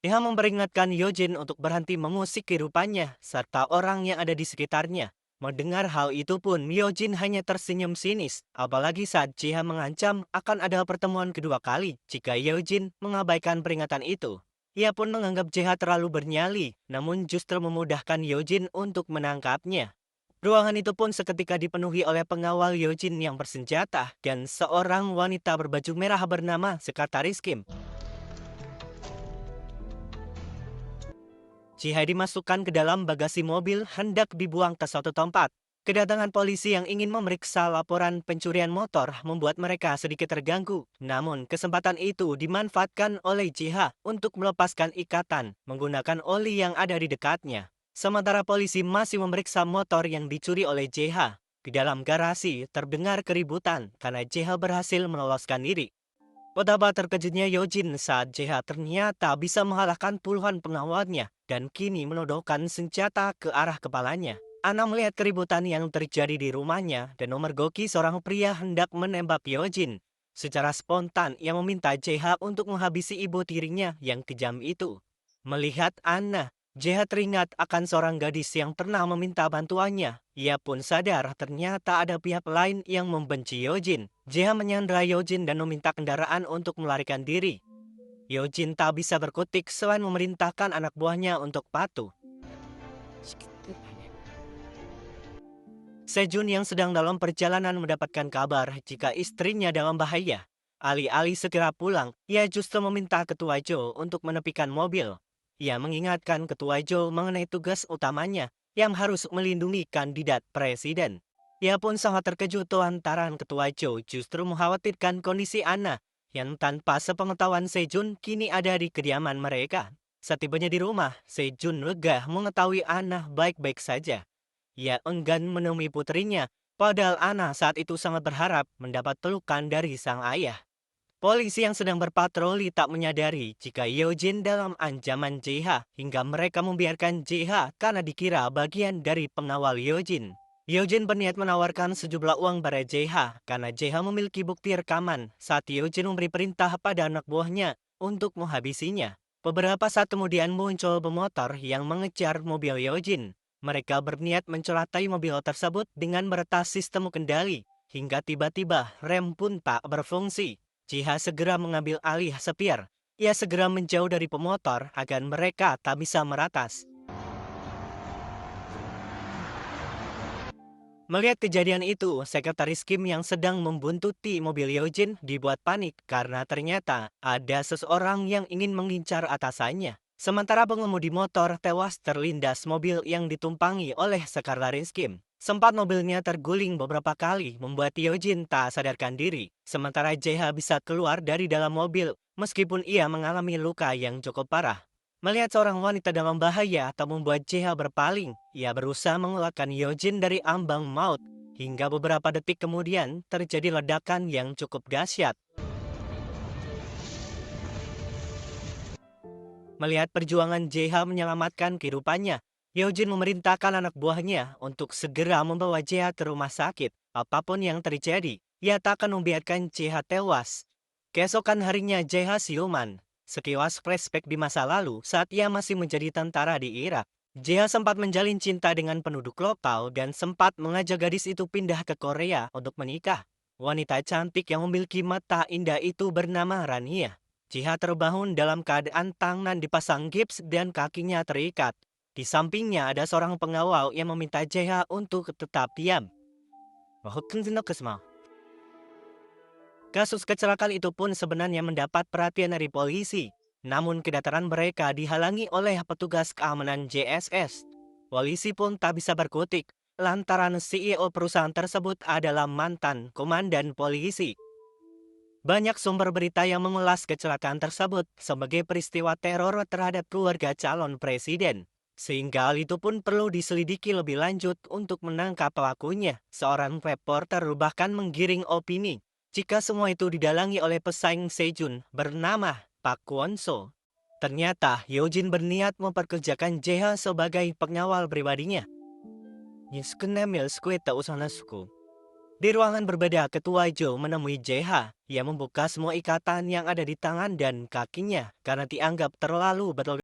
Dia memperingatkan Yojin untuk berhenti mengusik kehidupannya serta orang yang ada di sekitarnya. Mendengar hal itu pun, Yojin hanya tersenyum sinis, apalagi saat Jiha mengancam akan ada pertemuan kedua kali jika Yojin mengabaikan peringatan itu. Ia pun menganggap Jiha terlalu bernyali, namun justru memudahkan Yojin untuk menangkapnya. Ruangan itu pun seketika dipenuhi oleh pengawal Yojin yang bersenjata dan seorang wanita berbaju merah bernama Sekretaris Kim. Jihai dimasukkan ke dalam bagasi mobil hendak dibuang ke suatu tempat. Kedatangan polisi yang ingin memeriksa laporan pencurian motor membuat mereka sedikit terganggu. Namun, kesempatan itu dimanfaatkan oleh Jiha untuk melepaskan ikatan menggunakan oli yang ada di dekatnya. Sementara polisi masih memeriksa motor yang dicuri oleh JH. Di dalam garasi terdengar keributan karena JH berhasil meloloskan diri. Betapa terkejutnya Yojin saat JH ternyata bisa mengalahkan puluhan pengawalnya dan kini menodongkan senjata ke arah kepalanya. Ana melihat keributan yang terjadi di rumahnya dan memergoki seorang pria hendak menembak Yojin. Secara spontan ia meminta JH untuk menghabisi ibu tirinya yang kejam itu. Melihat Ana, JH teringat akan seorang gadis yang pernah meminta bantuannya. Ia pun sadar ternyata ada pihak lain yang membenci Yojin. JH menyandra Yojin dan meminta kendaraan untuk melarikan diri. Yojin tak bisa berkutik selain memerintahkan anak buahnya untuk patuh. Sejun yang sedang dalam perjalanan mendapatkan kabar jika istrinya dalam bahaya. Alih-alih segera pulang, ia justru meminta Ketua Jo untuk menepikan mobil. Ia mengingatkan Ketua Jo mengenai tugas utamanya yang harus melindungi kandidat presiden. Ia pun sangat terkejut lantaran Ketua Jo justru mengkhawatirkan kondisi Ana yang tanpa sepengetahuan Sejun kini ada di kediaman mereka. Setibanya di rumah, Sejun lega mengetahui Ana baik-baik saja. Ia enggan menemui putrinya, padahal Ana saat itu sangat berharap mendapat pelukan dari sang ayah. Polisi yang sedang berpatroli tak menyadari jika Yojin dalam ancaman JH hingga mereka membiarkan JH karena dikira bagian dari pengawal Yojin. Yojin berniat menawarkan sejumlah uang pada JH karena JH memiliki bukti rekaman saat Yojin memberi perintah pada anak buahnya untuk menghabisinya. Beberapa saat kemudian muncul pemotor yang mengejar mobil Yojin. Mereka berniat mencelakai mobil tersebut dengan meretas sistem kendali, hingga tiba-tiba rem pun tak berfungsi. Jiha segera mengambil alih setir. Ia segera menjauh dari pemotor agar mereka tak bisa meratas. Melihat kejadian itu, Sekretaris Kim yang sedang membuntuti mobil Yojin dibuat panik karena ternyata ada seseorang yang ingin mengincar atasannya. Sementara pengemudi motor tewas terlindas mobil yang ditumpangi oleh Sekretaris Kim. Sempat mobilnya terguling beberapa kali membuat Yojin tak sadarkan diri. Sementara JH bisa keluar dari dalam mobil meskipun ia mengalami luka yang cukup parah. Melihat seorang wanita dalam bahaya atau membuat JH berpaling, ia berusaha mengeluarkan Yojin dari ambang maut. Hingga beberapa detik kemudian terjadi ledakan yang cukup dahsyat. Melihat perjuangan JH menyelamatkan kehidupannya, Yojin memerintahkan anak buahnya untuk segera membawa JH ke rumah sakit. Apapun yang terjadi, ia tak akan membiarkan JH tewas. Keesokan harinya JH siuman. Sekilas flashback di masa lalu saat ia masih menjadi tentara di Irak. JH sempat menjalin cinta dengan penduduk lokal dan sempat mengajak gadis itu pindah ke Korea untuk menikah. Wanita cantik yang memiliki mata indah itu bernama Rania. Jiha terbangun dalam keadaan tangan dipasang gips dan kakinya terikat. Di sampingnya ada seorang pengawal yang meminta Jiha untuk tetap diam. Kasus kecelakaan itu pun sebenarnya mendapat perhatian dari polisi. Namun kedatangan mereka dihalangi oleh petugas keamanan JSS. Polisi pun tak bisa berkutik lantaran CEO perusahaan tersebut adalah mantan komandan polisi. Banyak sumber berita yang mengulas kecelakaan tersebut sebagai peristiwa teror terhadap keluarga calon presiden. Sehingga hal itu pun perlu diselidiki lebih lanjut untuk menangkap pelakunya. Seorang reporter bahkan menggiring opini jika semua itu didalangi oleh pesaing Sejun bernama Pak Kwon-so. Ternyata Yojin berniat memperkerjakan JH sebagai pengawal pribadinya. Yuskunamil skueta usanasuku. Di ruangan berbeda, Ketua Joe menemui JH. Ia membuka semua ikatan yang ada di tangan dan kakinya karena dianggap terlalu berlebihan.